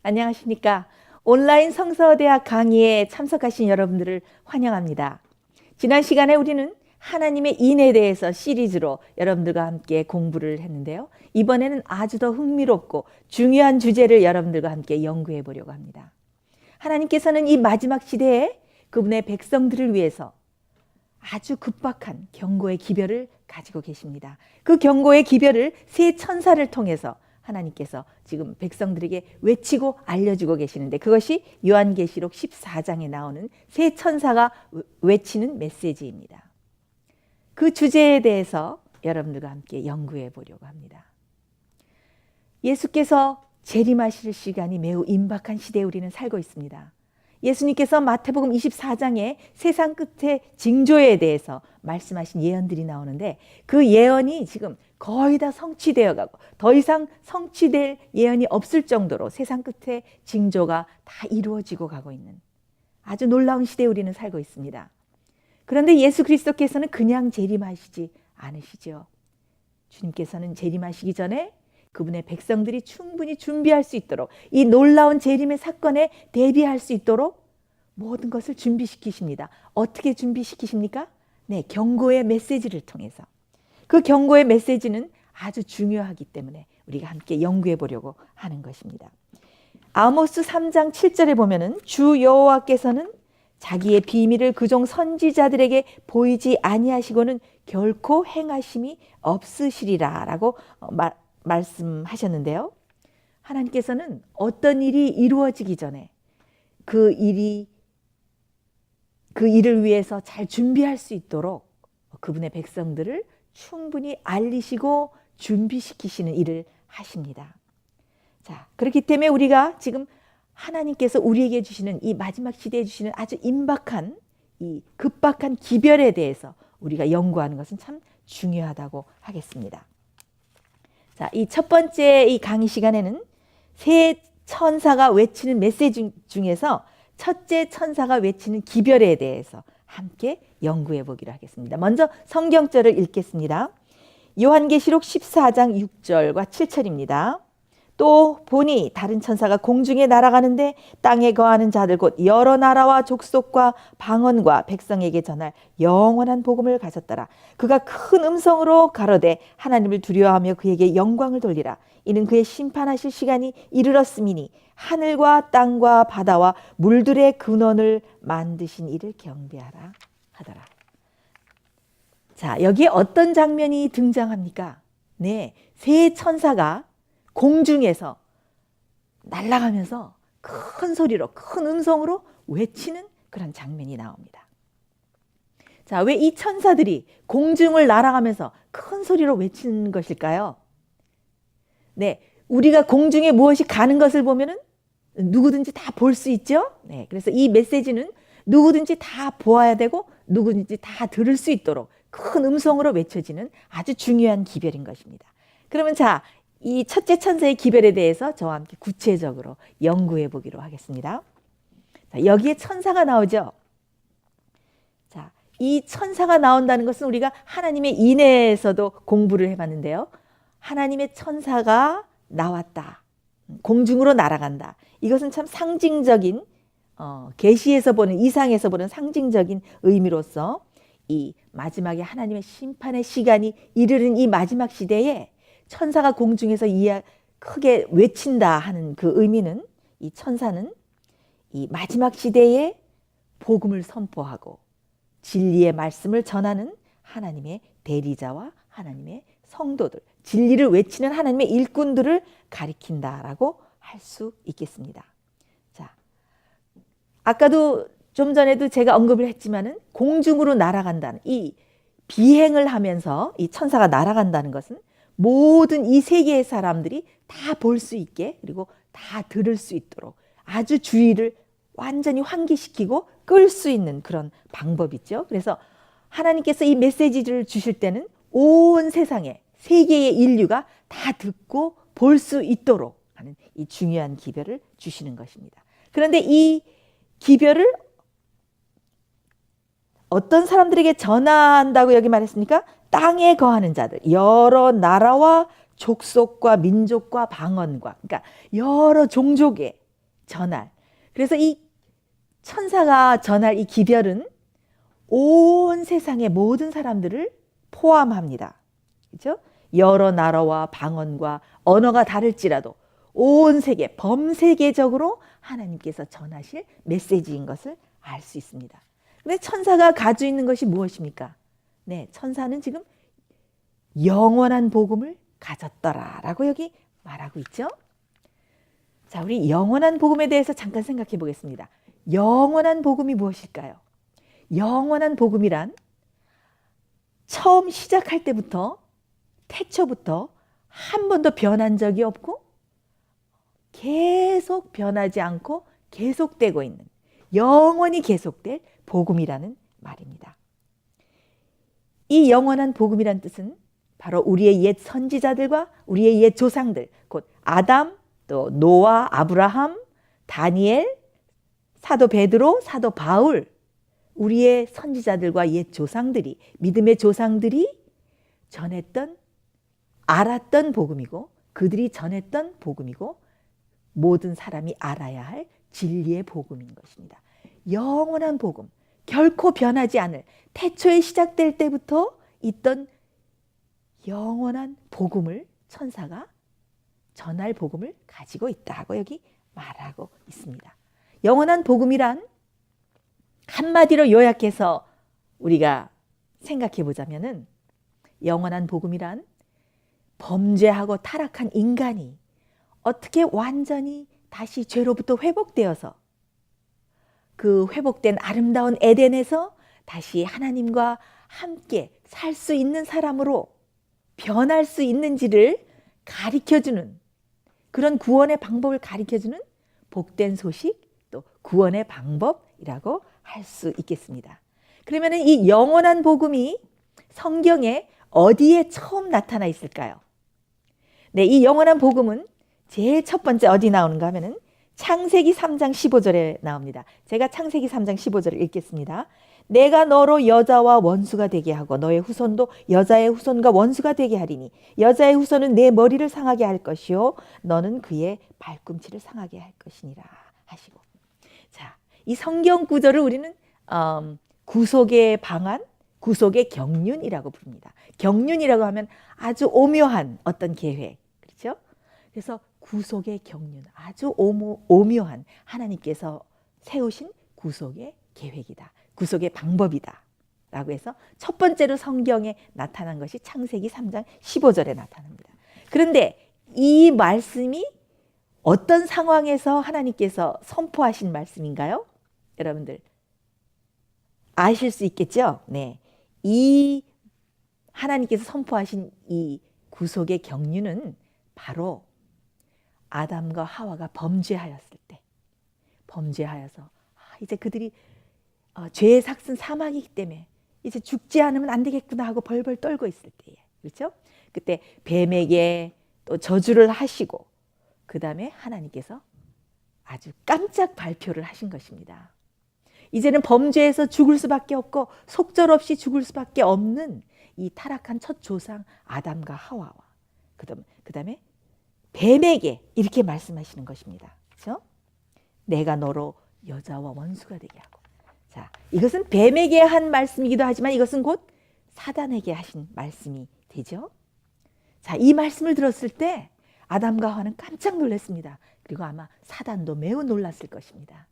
안녕하십니까. 온라인 성서대학 강의에 참석하신 여러분들을 환영합니다. 지난 시간에 우리는 하나님의 인에 대해서 시리즈로 여러분들과 함께 공부를 했는데요. 이번에는 아주 더 흥미롭고 중요한 주제를 여러분들과 함께 연구해 보려고 합니다. 하나님께서는 이 마지막 시대에 그분의 백성들을 위해서 아주 급박한 경고의 기별을 가지고 계십니다. 그 경고의 기별을 세 천사를 통해서 하나님께서 지금 백성들에게 외치고 알려주고 계시는데, 그것이 요한계시록 14장에 나오는 세 천사가 외치는 메시지입니다. 그 주제에 대해서 여러분들과 함께 연구해 보려고 합니다. 예수께서 재림하실 시간이 매우 임박한 시대에 우리는 살고 있습니다. 예수님께서 마태복음 24장에 세상 끝의 징조에 대해서 말씀하신 예언들이 나오는데, 그 예언이 지금 거의 다 성취되어 가고 더 이상 성취될 예언이 없을 정도로 세상 끝의 징조가 다 이루어지고 가고 있는 아주 놀라운 시대에 우리는 살고 있습니다. 그런데 예수 그리스도께서는 그냥 재림하시지 않으시죠. 주님께서는 재림하시기 전에 그분의 백성들이 충분히 준비할 수 있도록, 이 놀라운 재림의 사건에 대비할 수 있도록 모든 것을 준비시키십니다. 어떻게 준비시키십니까? 네, 경고의 메시지를 통해서. 그 경고의 메시지는 아주 중요하기 때문에 우리가 함께 연구해 보려고 하는 것입니다. 아모스 3장 7절에 보면은 주 여호와께서는 자기의 비밀을 그종 선지자들에게 보이지 아니하시고는 결코 행하심이 없으시리라 라고 말씀하셨는데요. 하나님께서는 어떤 일이 이루어지기 전에 그 일을 위해서 잘 준비할 수 있도록 그분의 백성들을 충분히 알리시고 준비시키시는 일을 하십니다. 자, 그렇기 때문에 우리가 지금 하나님께서 우리에게 주시는 이 마지막 시대에 주시는 아주 임박한 이 급박한 기별에 대해서 우리가 연구하는 것은 참 중요하다고 하겠습니다. 자, 이 첫 번째 이 강의 시간에는 세 천사가 외치는 메시지 중에서 첫째 천사가 외치는 기별에 대해서 함께 연구해 보기로 하겠습니다. 먼저 성경절을 읽겠습니다. 요한계시록 14장 6절과 7절입니다. 또 보니 다른 천사가 공중에 날아가는데 땅에 거하는 자들 곧 여러 나라와 족속과 방언과 백성에게 전할 영원한 복음을 가졌더라. 그가 큰 음성으로 가로되 하나님을 두려워하며 그에게 영광을 돌리라. 이는 그의 심판하실 시간이 이르렀음이니 하늘과 땅과 바다와 물들의 근원을 만드신 이를 경배하라 하더라. 자, 여기에 어떤 장면이 등장합니까? 네, 세 천사가 공중에서 날아가면서 큰 소리로, 큰 음성으로 외치는 그런 장면이 나옵니다. 자, 왜 이 천사들이 공중을 날아가면서 큰 소리로 외치는 것일까요? 네, 우리가 공중에 무엇이 가는 것을 보면은 누구든지 다 볼 수 있죠? 네, 그래서 이 메시지는 누구든지 다 보아야 되고 누구든지 다 들을 수 있도록 큰 음성으로 외쳐지는 아주 중요한 기별인 것입니다. 그러면 자, 이 첫째 천사의 기별에 대해서 저와 함께 구체적으로 연구해 보기로 하겠습니다. 자, 여기에 천사가 나오죠. 자, 이 천사가 나온다는 것은 우리가 하나님의 인에서도 공부를 해봤는데요. 하나님의 천사가 나왔다. 공중으로 날아간다. 이것은 참 상징적인 계시에서 보는, 이상에서 보는 상징적인 의미로서 이 마지막에 하나님의 심판의 시간이 이르는 이 마지막 시대에 천사가 공중에서 크게 외친다 하는 그 의미는, 이 천사는 이 마지막 시대에 복음을 선포하고 진리의 말씀을 전하는 하나님의 대리자와 하나님의 성도들, 진리를 외치는 하나님의 일꾼들을 가리킨다라고 할 수 있겠습니다. 자, 아까도 좀 전에도 제가 언급을 했지만은 공중으로 날아간다는 이 비행을 하면서 이 천사가 날아간다는 것은 모든 이 세계의 사람들이 다 볼 수 있게, 그리고 다 들을 수 있도록 아주 주의를 완전히 환기시키고 끌 수 있는 그런 방법이죠. 그래서 하나님께서 이 메시지를 주실 때는 온 세상에, 세계의 인류가 다 듣고 볼 수 있도록 하는 이 중요한 기별을 주시는 것입니다. 그런데 이 기별을 어떤 사람들에게 전한다고 여기 말했습니까? 땅에 거하는 자들, 여러 나라와 족속과 민족과 방언과, 그러니까 여러 종족의 전할. 그래서 이 천사가 전할 이 기별은 온 세상의 모든 사람들을 포함합니다. 그렇죠? 여러 나라와 방언과 언어가 다를지라도 온 세계, 범세계적으로 하나님께서 전하실 메시지인 것을 알 수 있습니다. 근데 천사가 가지고 있는 것이 무엇입니까? 네, 천사는 지금 영원한 복음을 가졌더라라고 여기 말하고 있죠. 자, 우리 영원한 복음에 대해서 잠깐 생각해 보겠습니다. 영원한 복음이 무엇일까요? 영원한 복음이란 처음 시작할 때부터 태초부터 한 번도 변한 적이 없고 계속 변하지 않고 계속되고 있는 영원히 계속될 복음이라는 말입니다. 이 영원한 복음이란 뜻은 바로 우리의 옛 선지자들과 우리의 옛 조상들, 곧 아담, 또 노아, 아브라함, 다니엘, 사도 베드로, 사도 바울, 우리의 선지자들과 옛 조상들이, 믿음의 조상들이 전했던, 알았던 복음이고 그들이 전했던 복음이고 모든 사람이 알아야 할 진리의 복음인 것입니다. 영원한 복음, 결코 변하지 않을 태초에 시작될 때부터 있던 영원한 복음을 천사가 전할 복음을 가지고 있다고 여기 말하고 있습니다. 영원한 복음이란 한마디로 요약해서 우리가 생각해 보자면은 영원한 복음이란 범죄하고 타락한 인간이 어떻게 완전히 다시 죄로부터 회복되어서 그 회복된 아름다운 에덴에서 다시 하나님과 함께 살 수 있는 사람으로 변할 수 있는지를 가르쳐주는 그런 구원의 방법을 가르쳐주는 복된 소식 또 구원의 방법이라고 할 수 있겠습니다. 그러면 이 영원한 복음이 성경에 어디에 처음 나타나 있을까요? 네, 이 영원한 복음은 제일 첫 번째 어디 나오는가 하면은 창세기 3장 15절에 나옵니다. 제가 창세기 3장 15절을 읽겠습니다. 내가 너로 여자와 원수가 되게 하고 너의 후손도 여자의 후손과 원수가 되게 하리니 여자의 후손은 내 머리를 상하게 할 것이요 너는 그의 발꿈치를 상하게 할 것이니라 하시고. 자, 이 성경 구절을 우리는 구속의 방안, 구속의 경륜이라고 부릅니다. 경륜이라고 하면 아주 오묘한 어떤 계획, 그렇죠? 그래서 구속의 경륜, 아주 오묘한 하나님께서 세우신 구속의 계획이다. 구속의 방법이다. 라고 해서 첫 번째로 성경에 나타난 것이 창세기 3장 15절에 나타납니다. 그런데 이 말씀이 어떤 상황에서 하나님께서 선포하신 말씀인가요? 여러분들 아실 수 있겠죠? 네. 이 하나님께서 선포하신 이 구속의 경륜은 바로 아담과 하와가 범죄하였을 때, 범죄하여서 이제 그들이 죄의 삭슨 사막이기 때문에 이제 죽지 않으면 안 되겠구나 하고 벌벌 떨고 있을 때에, 그렇죠? 그때 뱀에게 또 저주를 하시고 그 다음에 하나님께서 아주 깜짝 발표를 하신 것입니다. 이제는 범죄에서 죽을 수밖에 없고 속절없이 죽을 수밖에 없는 이 타락한 첫 조상 아담과 하와와 그 다음에 뱀에게 이렇게 말씀하시는 것입니다. 그렇죠? 내가 너로 여자와 원수가 되게 하고. 자, 이것은 뱀에게 한 말씀이기도 하지만 이것은 곧 사단에게 하신 말씀이 되죠. 자, 이 말씀을 들었을 때 아담과 하와는 깜짝 놀랐습니다. 그리고 아마 사단도 매우 놀랐을 것입니다.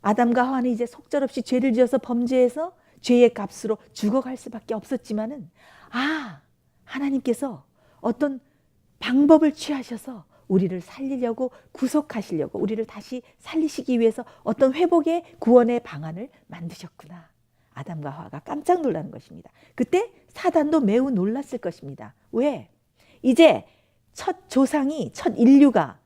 아담과 하와는 이제 속절없이 죄를 지어서 범죄해서 죄의 값으로 죽어갈 수밖에 없었지만은 하나님께서 어떤 방법을 취하셔서 우리를 살리려고 구속하시려고 우리를 다시 살리시기 위해서 어떤 회복의 구원의 방안을 만드셨구나. 아담과 하와가 깜짝 놀라는 것입니다. 그때 사단도 매우 놀랐을 것입니다. 왜? 이제 첫 조상이 첫 인류가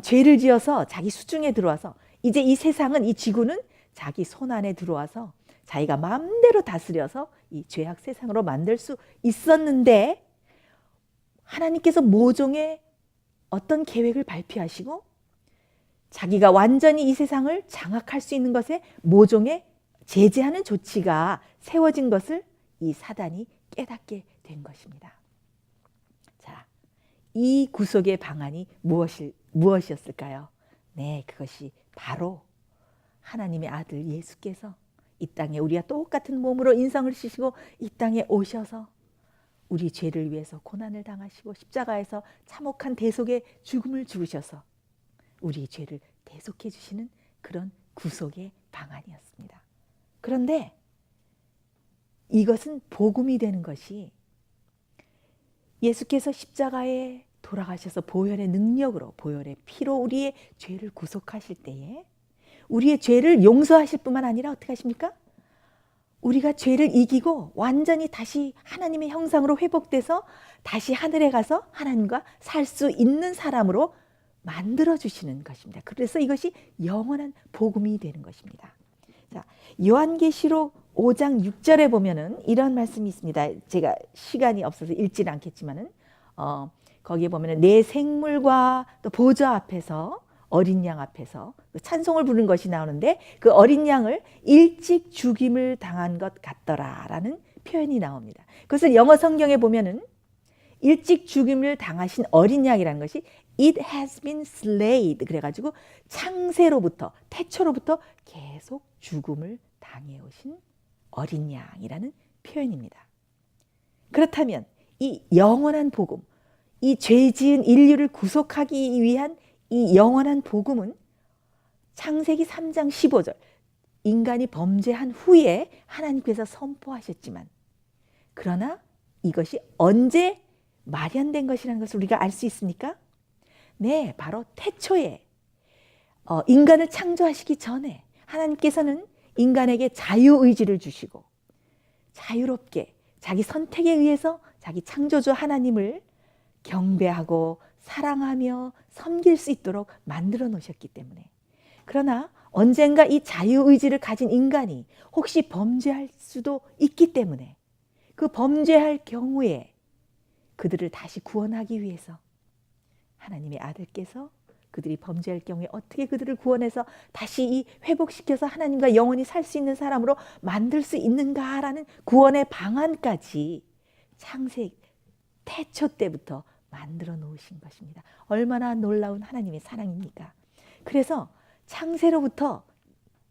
죄를 지어서 자기 수중에 들어와서 이제 이 세상은 이 지구는 자기 손 안에 들어와서 자기가 마음대로 다스려서 이 죄악 세상으로 만들 수 있었는데 하나님께서 모종의 어떤 계획을 발표하시고 자기가 완전히 이 세상을 장악할 수 있는 것에 모종의 제재하는 조치가 세워진 것을 이 사단이 깨닫게 된 것입니다. 자, 이 구속의 방안이 무엇이었을까요? 네, 그것이 바로 하나님의 아들 예수께서 이 땅에 우리와 똑같은 몸으로 인성을 씻으시고 이 땅에 오셔서 우리 죄를 위해서 고난을 당하시고 십자가에서 참혹한 대속의 죽음을 죽으셔서 우리의 죄를 대속해 주시는 그런 구속의 방안이었습니다. 그런데 이것은 복음이 되는 것이 예수께서 십자가에 돌아가셔서 보혈의 능력으로 보혈의 피로 우리의 죄를 구속하실 때에 우리의 죄를 용서하실 뿐만 아니라 어떻게 하십니까? 우리가 죄를 이기고 완전히 다시 하나님의 형상으로 회복돼서 다시 하늘에 가서 하나님과 살 수 있는 사람으로 만들어주시는 것입니다. 그래서 이것이 영원한 복음이 되는 것입니다. 자, 요한계시록 5장 6절에 보면은 이런 말씀이 있습니다. 제가 시간이 없어서 읽지는 않겠지만은 거기에 보면은 내 생물과 또 보좌 앞에서 어린 양 앞에서 찬송을 부르는 것이 나오는데 그 어린 양을 일찍 죽임을 당한 것 같더라라는 표현이 나옵니다. 그것을 영어 성경에 보면은 일찍 죽임을 당하신 어린 양이라는 것이 It has been slayed 그래가지고 창세로부터 태초로부터 계속 죽음을 당해오신 어린 양이라는 표현입니다. 그렇다면 이 영원한 복음, 이 죄 지은 인류를 구속하기 위한 이 영원한 복음은 창세기 3장 15절 인간이 범죄한 후에 하나님께서 선포하셨지만 그러나 이것이 언제 마련된 것이라는 것을 우리가 알 수 있습니까? 네, 바로 태초에 인간을 창조하시기 전에 하나님께서는 인간에게 자유의지를 주시고 자유롭게 자기 선택에 의해서 자기 창조주 하나님을 경배하고 사랑하며 섬길 수 있도록 만들어 놓으셨기 때문에 그러나 언젠가 이 자유의지를 가진 인간이 혹시 범죄할 수도 있기 때문에 그 범죄할 경우에 그들을 다시 구원하기 위해서 하나님의 아들께서 그들이 범죄할 경우에 어떻게 그들을 구원해서 다시 이 회복시켜서 하나님과 영원히 살 수 있는 사람으로 만들 수 있는가라는 구원의 방안까지 창세 태초 때부터 만들어 놓으신 것입니다. 얼마나 놀라운 하나님의 사랑입니까? 그래서 창세로부터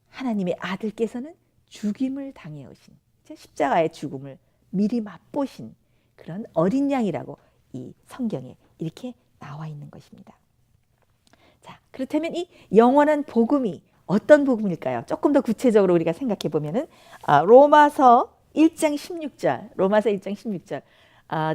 하나님의 아들께서는 죽임을 당해오신 십자가의 죽음을 미리 맛보신 그런 어린 양이라고 이 성경에 이렇게 나와 있는 것입니다. 자, 그렇다면 이 영원한 복음이 어떤 복음일까요? 조금 더 구체적으로 우리가 생각해 보면은 로마서 1장 16절, 로마서 1장 16절.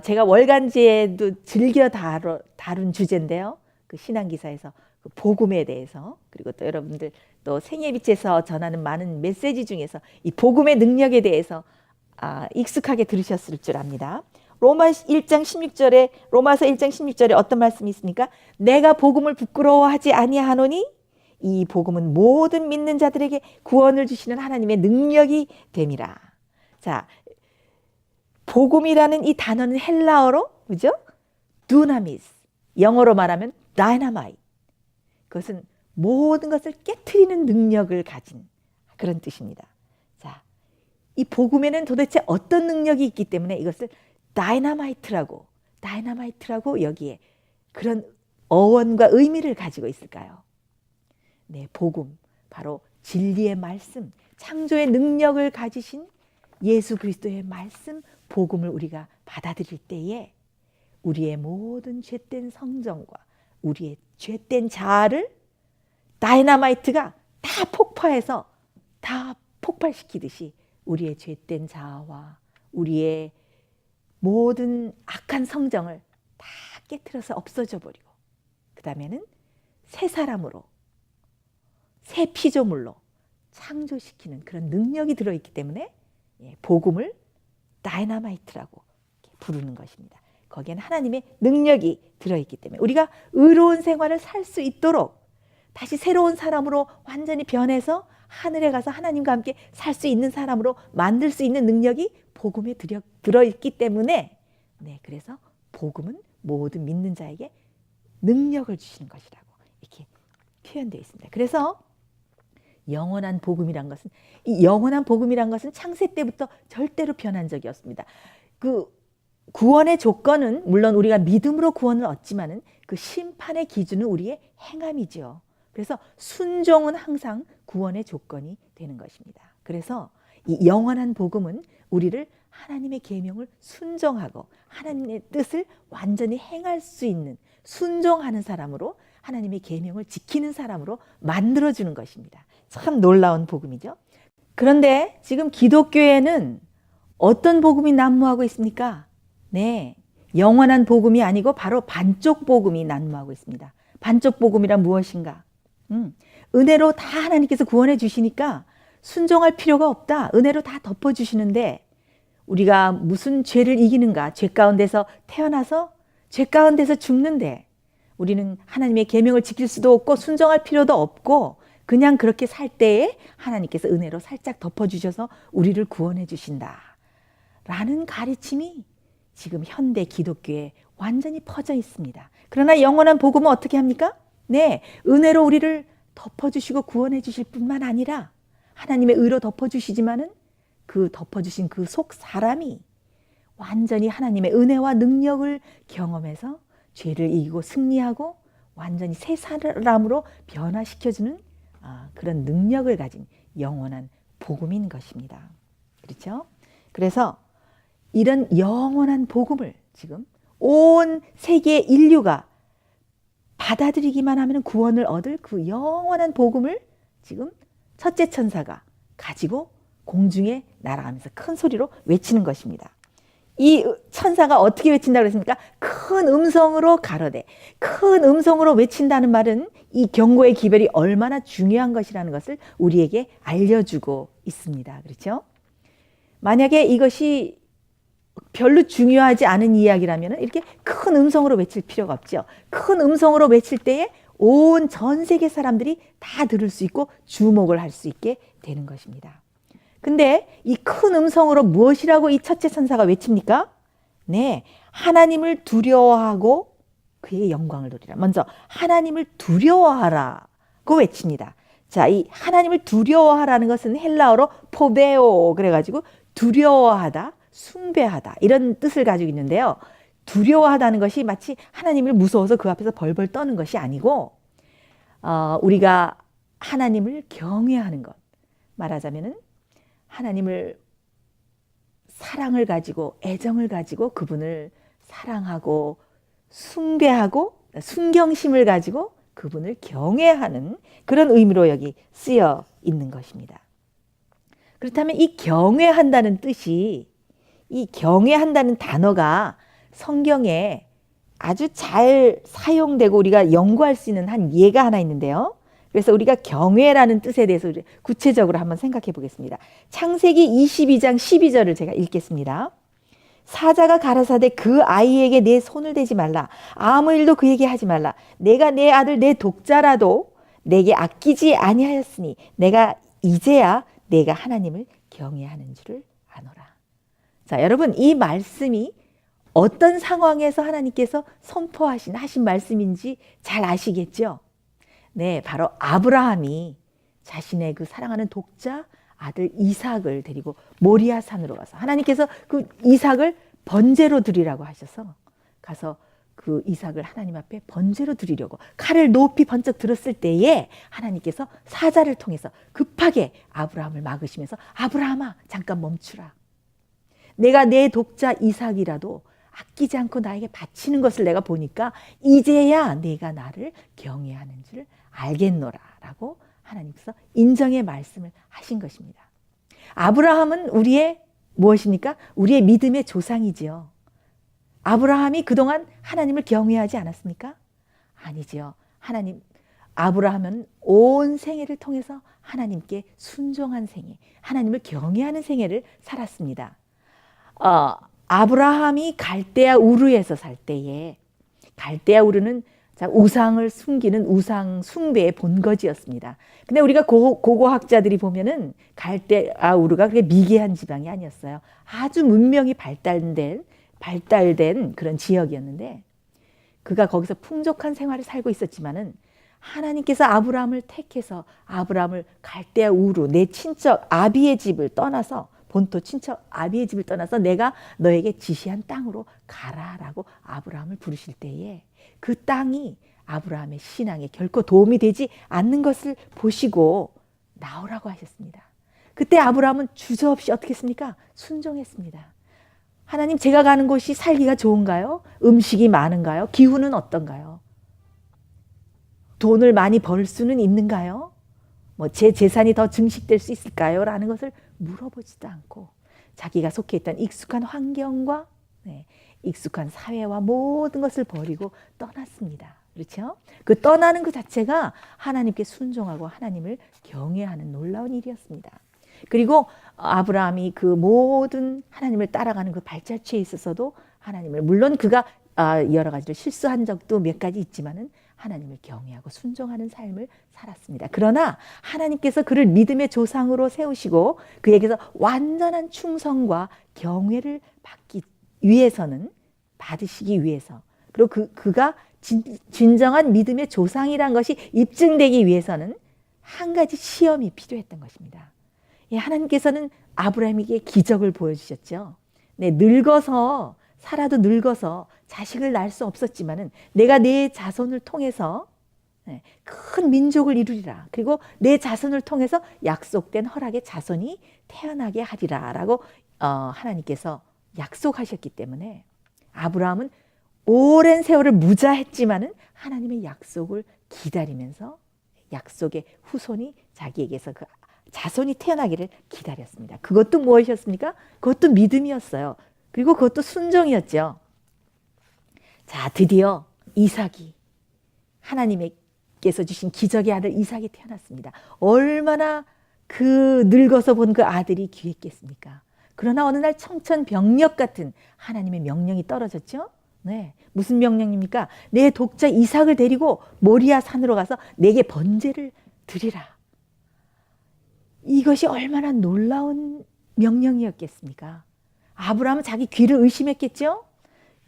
제가 월간지에도 즐겨 다룬 주제인데요. 그 신앙기사에서 그 복음에 대해서 그리고 또 여러분들 또 생애빛에서 전하는 많은 메시지 중에서 이 복음의 능력에 대해서 익숙하게 들으셨을 줄 압니다. 로마서 1장 16절에 어떤 말씀이 있습니까? 내가 복음을 부끄러워하지 아니하노니 이 복음은 모든 믿는 자들에게 구원을 주시는 하나님의 능력이 됨이라. 자, 복음이라는 이 단어는 헬라어로 그죠? 두나미스, 영어로 말하면 다이너마이트. 그것은 모든 것을 깨트리는 능력을 가진 그런 뜻입니다. 자, 이 복음에는 도대체 어떤 능력이 있기 때문에 이것을 다이너마이트라고 여기에 그런 어원과 의미를 가지고 있을까요? 네, 복음, 바로 진리의 말씀, 창조의 능력을 가지신 예수 그리스도의 말씀, 복음을 우리가 받아들일 때에 우리의 모든 죄된 성정과 우리의 죄된 자아를 다이너마이트가 다 폭파해서 다 폭발시키듯이 우리의 죄된 자아와 우리의 모든 악한 성정을 다 깨트려서 없어져 버리고 그 다음에는 새 사람으로 새 피조물로 창조시키는 그런 능력이 들어있기 때문에 복음을 다이너마이트라고 부르는 것입니다. 거기에는 하나님의 능력이 들어있기 때문에 우리가 의로운 생활을 살 수 있도록 다시 새로운 사람으로 완전히 변해서 하늘에 가서 하나님과 함께 살 수 있는 사람으로 만들 수 있는 능력이 복음에 들어있기 때문에 그래서 복음은 모든 믿는 자에게 능력을 주시는 것이라고 이렇게 표현되어 있습니다. 그래서 영원한 복음이란 것은 이 영원한 복음이란 것은 창세 때부터 절대로 변한 적이 없습니다. 그 구원의 조건은 물론 우리가 믿음으로 구원을 얻지만은 그 심판의 기준은 우리의 행함이죠. 그래서 순종은 항상 구원의 조건이 되는 것입니다. 그래서 이 영원한 복음은 우리를 하나님의 계명을 순종하고 하나님의 뜻을 완전히 행할 수 있는 순종하는 사람으로 하나님의 계명을 지키는 사람으로 만들어주는 것입니다. 참 놀라운 복음이죠. 그런데 지금 기독교에는 어떤 복음이 난무하고 있습니까? 네, 영원한 복음이 아니고 바로 반쪽 복음이 난무하고 있습니다. 반쪽 복음이란 무엇인가? 은혜로 다 하나님께서 구원해 주시니까 순종할 필요가 없다. 은혜로 다 덮어주시는데 우리가 무슨 죄를 이기는가? 죄 가운데서 태어나서 죄 가운데서 죽는데 우리는 하나님의 계명을 지킬 수도 없고 순종할 필요도 없고 그냥 그렇게 살 때에 하나님께서 은혜로 살짝 덮어주셔서 우리를 구원해 주신다. 라는 가르침이 지금 현대 기독교에 완전히 퍼져 있습니다. 그러나 영원한 복음은 어떻게 합니까? 네, 은혜로 우리를 덮어주시고 구원해 주실 뿐만 아니라 하나님의 의로 덮어주시지만은 그 덮어주신 그 속 사람이 완전히 하나님의 은혜와 능력을 경험해서 죄를 이기고 승리하고 완전히 새 사람으로 변화시켜주는 그런 능력을 가진 영원한 복음인 것입니다. 그렇죠? 그래서 이런 영원한 복음을 지금 온 세계 인류가 받아들이기만 하면 구원을 얻을 그 영원한 복음을 지금 첫째 천사가 가지고 공중에 날아가면서 큰 소리로 외치는 것입니다. 이 천사가 어떻게 외친다고 했습니까? 큰 음성으로 가로되. 큰 음성으로 외친다는 말은 이 경고의 기별이 얼마나 중요한 것이라는 것을 우리에게 알려주고 있습니다. 그렇죠? 만약에 이것이 별로 중요하지 않은 이야기라면 이렇게 큰 음성으로 외칠 필요가 없죠. 큰 음성으로 외칠 때에 온 전 세계 사람들이 다 들을 수 있고 주목을 할 수 있게 되는 것입니다. 근데 이 큰 음성으로 무엇이라고 이 첫째 천사가 외칩니까? 네, 하나님을 두려워하고 그의 영광을 돌리라. 먼저 하나님을 두려워하라고 외칩니다. 자, 이 하나님을 두려워하라는 것은 헬라어로 포베오 그래가지고 두려워하다, 숭배하다 이런 뜻을 가지고 있는데요. 두려워하다는 것이 마치 하나님을 무서워서 그 앞에서 벌벌 떠는 것이 아니고 우리가 하나님을 경외하는 것. 말하자면은 하나님을 사랑을 가지고 애정을 가지고 그분을 사랑하고 숭배하고 순경심을 가지고 그분을 경외하는 그런 의미로 여기 쓰여 있는 것입니다. 그렇다면 이 경외한다는 뜻이 이 경외한다는 단어가 성경에 아주 잘 사용되고 우리가 연구할 수 있는 한 예가 하나 있는데요. 그래서 우리가 경외라는 뜻에 대해서 구체적으로 한번 생각해 보겠습니다. 창세기 22장 12절을 제가 읽겠습니다. 사자가 가라사대 그 아이에게 내 손을 대지 말라. 아무 일도 그에게 하지 말라. 내가 내 아들 내 독자라도 내게 아끼지 아니하였으니 내가 이제야 내가 하나님을 경외하는 줄을 아노라. 자, 여러분 이 말씀이 어떤 상황에서 하나님께서 선포하신 말씀인지 잘 아시겠죠? 네, 바로 아브라함이 자신의 그 사랑하는 독자 아들 이삭을 데리고 모리아 산으로 가서 하나님께서 그 이삭을 번제로 드리라고 하셔서 가서 그 이삭을 하나님 앞에 번제로 드리려고 칼을 높이 번쩍 들었을 때에 하나님께서 사자를 통해서 급하게 아브라함을 막으시면서 아브라함아 잠깐 멈추라. 내가 내 독자 이삭이라도 아끼지 않고 나에게 바치는 것을 내가 보니까 이제야 내가 나를 경외하는 줄 알겠노라 라고 하나님께서 인정의 말씀을 하신 것입니다. 아브라함은 우리의 무엇입니까? 우리의 믿음의 조상이지요. 아브라함이 그동안 하나님을 경외하지 않았습니까? 아니지요. 아브라함은 온 생애를 통해서 하나님께 순종한 생애, 하나님을 경외하는 생애를 살았습니다. 아브라함이 갈대아 우르에서 살 때에 갈대아 우르는 우상을 숨기는 우상 숭배의 본거지였습니다. 근데 우리가 고고학자들이 보면은 갈대아 우르가 그렇게 미개한 지방이 아니었어요. 아주 문명이 발달된 그런 지역이었는데 그가 거기서 풍족한 생활을 살고 있었지만은 하나님께서 아브라함을 택해서 아브라함을 갈대아 우르 내 친척 아비의 집을 떠나서 본토 친척 아비의 집을 떠나서 내가 너에게 지시한 땅으로 가라라고 아브라함을 부르실 때에 그 땅이 아브라함의 신앙에 결코 도움이 되지 않는 것을 보시고 나오라고 하셨습니다. 그때 아브라함은 주저없이 어떻게 했습니까? 순종했습니다. 하나님, 제가 가는 곳이 살기가 좋은가요? 음식이 많은가요? 기후는 어떤가요? 돈을 많이 벌 수는 있는가요? 제 재산이 더 증식될 수 있을까요? 라는 것을 물어보지도 않고 자기가 속해 있던 익숙한 환경과 익숙한 사회와 모든 것을 버리고 떠났습니다. 그렇죠? 그 떠나는 그 자체가 하나님께 순종하고 하나님을 경외하는 놀라운 일이었습니다. 그리고 아브라함이 그 모든 하나님을 따라가는 그 발자취에 있어서도 하나님을, 물론 그가 여러 가지로 실수한 적도 몇 가지 있지만은 하나님을 경외하고 순종하는 삶을 살았습니다. 그러나 하나님께서 그를 믿음의 조상으로 세우시고 그에게서 완전한 충성과 경외를 받으시기 위해서, 그리고 그가 진정한 믿음의 조상이란 것이 입증되기 위해서는 한 가지 시험이 필요했던 것입니다. 하나님께서는 아브라함에게 기적을 보여주셨죠. 늙어서, 사라도 늙어서 자식을 낳을 수 없었지만은 내가 내 자손을 통해서 큰 민족을 이루리라. 그리고 내 자손을 통해서 약속된 허락의 자손이 태어나게 하리라 라고 하나님께서 약속하셨기 때문에 아브라함은 오랜 세월을 무자했지만은 하나님의 약속을 기다리면서 약속의 후손이 자기에게서 그 자손이 태어나기를 기다렸습니다. 그것도 무엇이었습니까? 그것도 믿음이었어요. 그리고 그것도 순종이었죠. 자, 드디어 이삭이, 하나님께서 주신 기적의 아들 이삭이 태어났습니다. 얼마나 그 늙어서 본 그 아들이 귀했겠습니까? 그러나 어느 날 청천벽력 같은 하나님의 명령이 떨어졌죠. 무슨 명령입니까? 내 독자 이삭을 데리고 모리아 산으로 가서 내게 번제를 드리라. 이것이 얼마나 놀라운 명령이었겠습니까? 아브라함은 자기 귀를 의심했겠죠?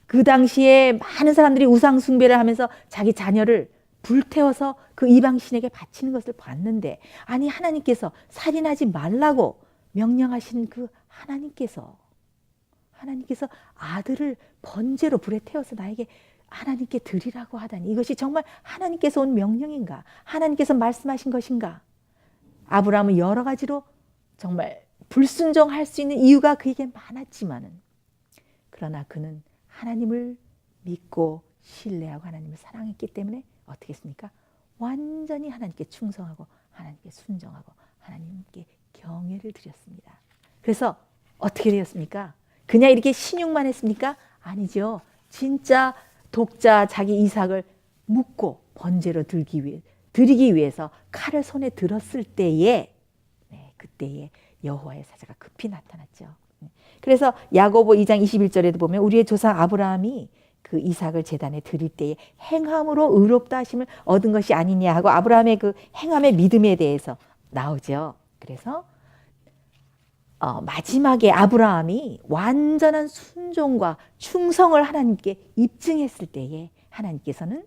그 당시에 많은 사람들이 우상 숭배를 하면서 자기 자녀를 불태워서 그 이방신에게 바치는 것을 봤는데, 아니 하나님께서 살인하지 말라고 명령하신 그 하나님께서 아들을 번제로 불에 태워서 나에게 하나님께 드리라고 하다니, 이것이 정말 하나님께서 온 명령인가? 하나님께서 말씀하신 것인가? 아브라함은 여러 가지로 정말 불순종할 수 있는 이유가 그에게 많았지만은, 그러나 그는 하나님을 믿고 신뢰하고 하나님을 사랑했기 때문에 어떻게 했습니까? 완전히 하나님께 충성하고 하나님께 순종하고 하나님께 경외를 드렸습니다. 그래서 어떻게 되었습니까? 그냥 이렇게 신용만 했습니까? 아니죠. 진짜 독자 자기 이삭을 묻고 번제로 드리기 위해서 칼을 손에 들었을 때에, 그때에 여호와의 사자가 급히 나타났죠. 그래서 야고보 2장 21절에도 보면 우리의 조상 아브라함이 그 이삭을 제단에 드릴 때에 행함으로 의롭다 하심을 얻은 것이 아니냐 하고 아브라함의 그 행함의 믿음에 대해서 나오죠. 그래서 마지막에 아브라함이 완전한 순종과 충성을 하나님께 입증했을 때에 하나님께서는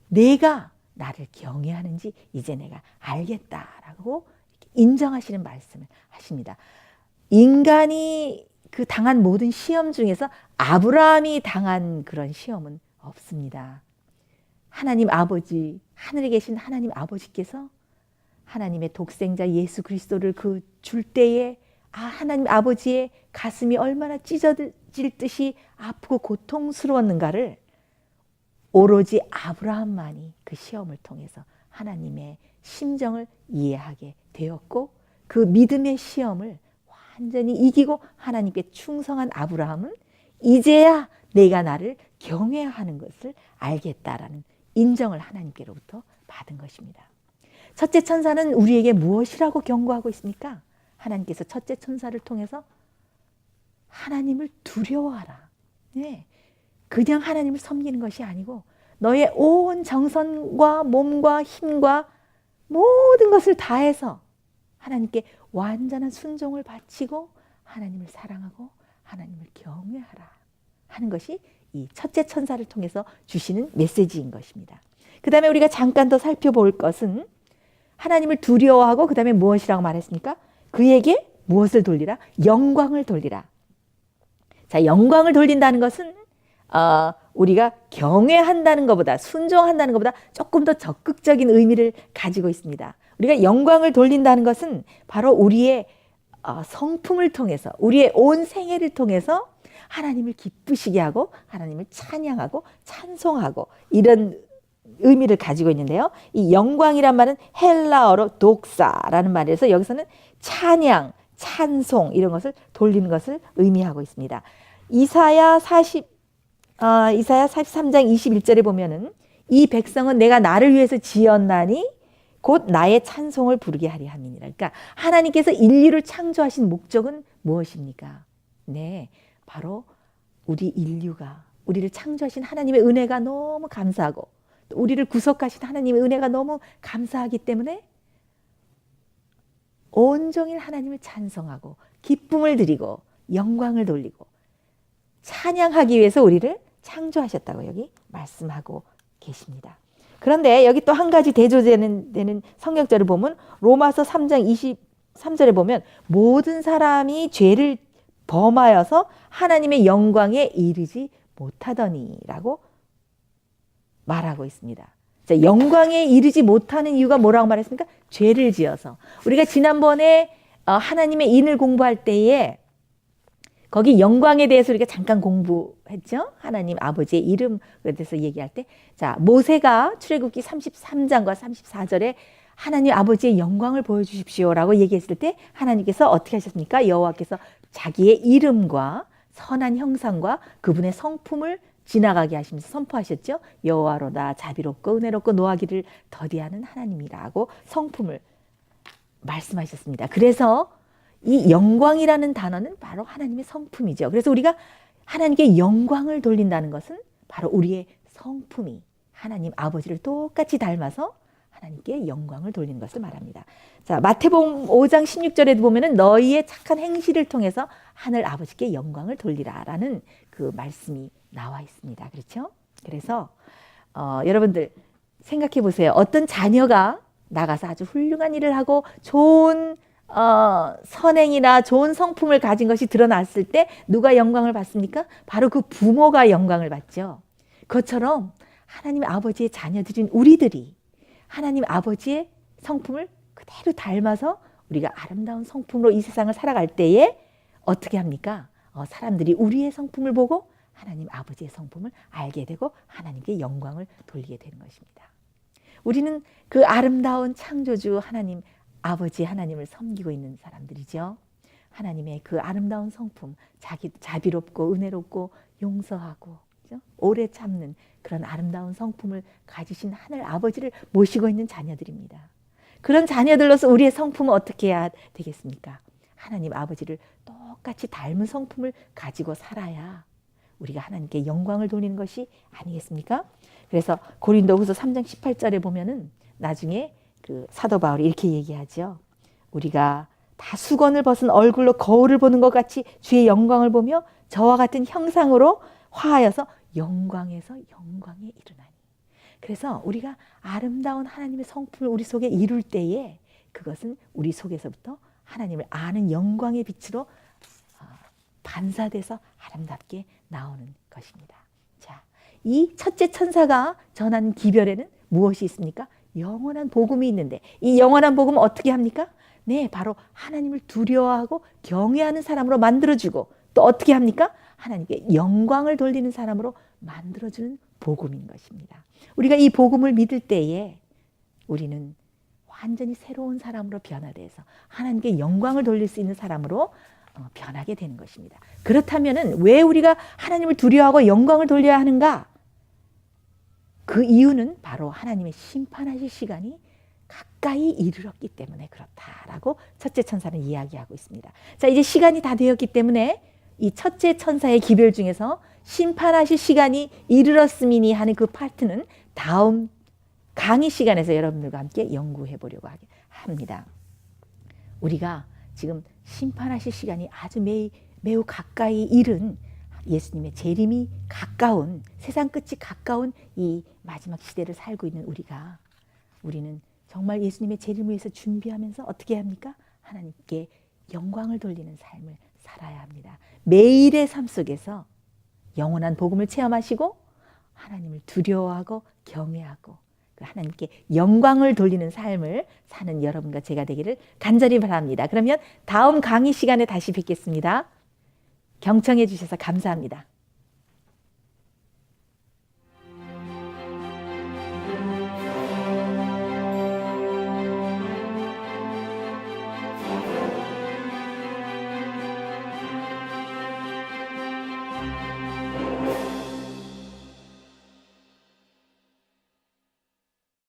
내가 나를 경외하는지 이제 내가 알겠다라고 인정하시는 말씀을 하십니다. 인간이 그 당한 모든 시험 중에서 아브라함이 당한 그런 시험은 없습니다. 하나님 아버지, 하늘에 계신 하나님 아버지께서 하나님의 독생자 예수 그리스도를 그 줄 때에 하나님 아버지의 가슴이 얼마나 찢어질 듯이 아프고 고통스러웠는가를 오로지 아브라함만이 그 시험을 통해서 하나님의 심정을 이해하게 되었고, 그 믿음의 시험을 완전히 이기고 하나님께 충성한 아브라함은 이제야 내가 나를 경외하는 것을 알겠다라는 인정을 하나님께로부터 받은 것입니다. 첫째 천사는 우리에게 무엇이라고 경고하고 있습니까? 하나님께서 첫째 천사를 통해서 하나님을 두려워하라. 그냥 하나님을 섬기는 것이 아니고 너의 온 정성과 몸과 힘과 모든 것을 다해서 하나님께 완전한 순종을 바치고 하나님을 사랑하고 하나님을 경외하라 하는 것이 이 첫째 천사를 통해서 주시는 메시지인 것입니다. 그 다음에 우리가 잠깐 더 살펴볼 것은 하나님을 두려워하고 그 다음에 무엇이라고 말했습니까? 그에게 무엇을 돌리라? 영광을 돌리라. 자, 영광을 돌린다는 것은 우리가 경외한다는 것보다 순종한다는 것보다 조금 더 적극적인 의미를 가지고 있습니다. 우리가 영광을 돌린다는 것은 바로 우리의 성품을 통해서 우리의 온 생애를 통해서 하나님을 기쁘시게 하고 하나님을 찬양하고 찬송하고 이런 의미를 가지고 있는데요. 이 영광이란 말은 헬라어로 독사라는 말에서 여기서는 찬양, 찬송 이런 것을 돌리는 것을 의미하고 있습니다. 이사야 43장 21절에 보면은 이 백성은 내가 나를 위해서 지었나니 곧 나의 찬송을 부르게 하리 함이니라. 그러니까 하나님께서 인류를 창조하신 목적은 무엇입니까? 네, 바로 우리 인류가 우리를 창조하신 하나님의 은혜가 너무 감사하고 또 우리를 구속하신 하나님의 은혜가 너무 감사하기 때문에 온종일 하나님을 찬송하고 기쁨을 드리고 영광을 돌리고 찬양하기 위해서 우리를 창조하셨다고 여기 말씀하고 계십니다. 그런데 여기 또 한 가지 대조되는 성경절을 보면 로마서 3장 23절에 보면 모든 사람이 죄를 범하여서 하나님의 영광에 이르지 못하더니라고 말하고 있습니다. 자, 영광에 이르지 못하는 이유가 뭐라고 말했습니까? 죄를 지어서. 우리가 지난번에 하나님의 인을 공부할 때에 거기 영광에 대해서 우리가 잠깐 공부했죠. 하나님 아버지의 이름에 대해서 얘기할 때, 자, 모세가 출애굽기 33장과 34절에 하나님 아버지의 영광을 보여주십시오라고 얘기했을 때 하나님께서 어떻게 하셨습니까? 여호와께서 자기의 이름과 선한 형상과 그분의 성품을 지나가게 하시면서 선포하셨죠. 여호와로다 자비롭고 은혜롭고 노하기를 더디하는 하나님이라고 성품을 말씀하셨습니다. 그래서 이 영광이라는 단어는 바로 하나님의 성품이죠. 그래서 우리가 하나님께 영광을 돌린다는 것은 바로 우리의 성품이 하나님 아버지를 똑같이 닮아서 하나님께 영광을 돌리는 것을 말합니다. 자, 마태복음 5장 16절에도 보면은 너희의 착한 행실을 통해서 하늘 아버지께 영광을 돌리라라는 그 말씀이 나와 있습니다. 그렇죠? 그래서 여러분들 생각해 보세요. 어떤 자녀가 나가서 아주 훌륭한 일을 하고 좋은 선행이나 좋은 성품을 가진 것이 드러났을 때 누가 영광을 받습니까? 바로 그 부모가 영광을 받죠. 그것처럼 하나님 아버지의 자녀들인 우리들이 하나님 아버지의 성품을 그대로 닮아서 우리가 아름다운 성품으로 이 세상을 살아갈 때에 어떻게 합니까? 사람들이 우리의 성품을 보고 하나님 아버지의 성품을 알게 되고 하나님께 영광을 돌리게 되는 것입니다. 우리는 그 아름다운 창조주 하나님 아버지 하나님을 섬기고 있는 사람들이죠. 하나님의 그 아름다운 성품, 자비롭고 은혜롭고 용서하고 그렇죠? 오래 참는 그런 아름다운 성품을 가지신 하늘 아버지를 모시고 있는 자녀들입니다. 그런 자녀들로서 우리의 성품은 어떻게 해야 되겠습니까? 하나님 아버지를 똑같이 닮은 성품을 가지고 살아야 우리가 하나님께 영광을 돌리는 것이 아니겠습니까? 그래서 고린도후서 3장 18절에 보면은 나중에 그 사도 바울이 이렇게 얘기하죠. 우리가 다 수건을 벗은 얼굴로 거울을 보는 것 같이 주의 영광을 보며 저와 같은 형상으로 화하여서 영광에서 영광에 이르나니. 그래서 우리가 아름다운 하나님의 성품을 우리 속에 이룰 때에 그것은 우리 속에서부터 하나님을 아는 영광의 빛으로 반사돼서 아름답게 나오는 것입니다. 자, 이 첫째 천사가 전하는 기별에는 무엇이 있습니까? 영원한 복음이 있는데 이 영원한 복음은 어떻게 합니까? 네, 바로 하나님을 두려워하고 경외하는 사람으로 만들어주고 또 어떻게 합니까? 하나님께 영광을 돌리는 사람으로 만들어주는 복음인 것입니다. 우리가 이 복음을 믿을 때에 우리는 완전히 새로운 사람으로 변화돼서 하나님께 영광을 돌릴 수 있는 사람으로 변하게 되는 것입니다. 그렇다면 왜 우리가 하나님을 두려워하고 영광을 돌려야 하는가? 그 이유는 바로 하나님의 심판하실 시간이 가까이 이르렀기 때문에 그렇다라고 첫째 천사는 이야기하고 있습니다. 자, 이제 시간이 다 되었기 때문에 이 첫째 천사의 기별 중에서 심판하실 시간이 이르렀음이니 하는 그 파트는 다음 강의 시간에서 여러분들과 함께 연구해 보려고 합니다. 우리가 지금 심판하실 시간이 아주 매우 가까이 이른 예수님의 재림이 가까운 세상 끝이 가까운 이 마지막 시대를 살고 있는 우리는 정말 예수님의 재림을 위해서 준비하면서 어떻게 합니까? 하나님께 영광을 돌리는 삶을 살아야 합니다. 매일의 삶 속에서 영원한 복음을 체험하시고 하나님을 두려워하고 경외하고 그 하나님께 영광을 돌리는 삶을 사는 여러분과 제가 되기를 간절히 바랍니다. 그러면 다음 강의 시간에 다시 뵙겠습니다. 경청해 주셔서 감사합니다.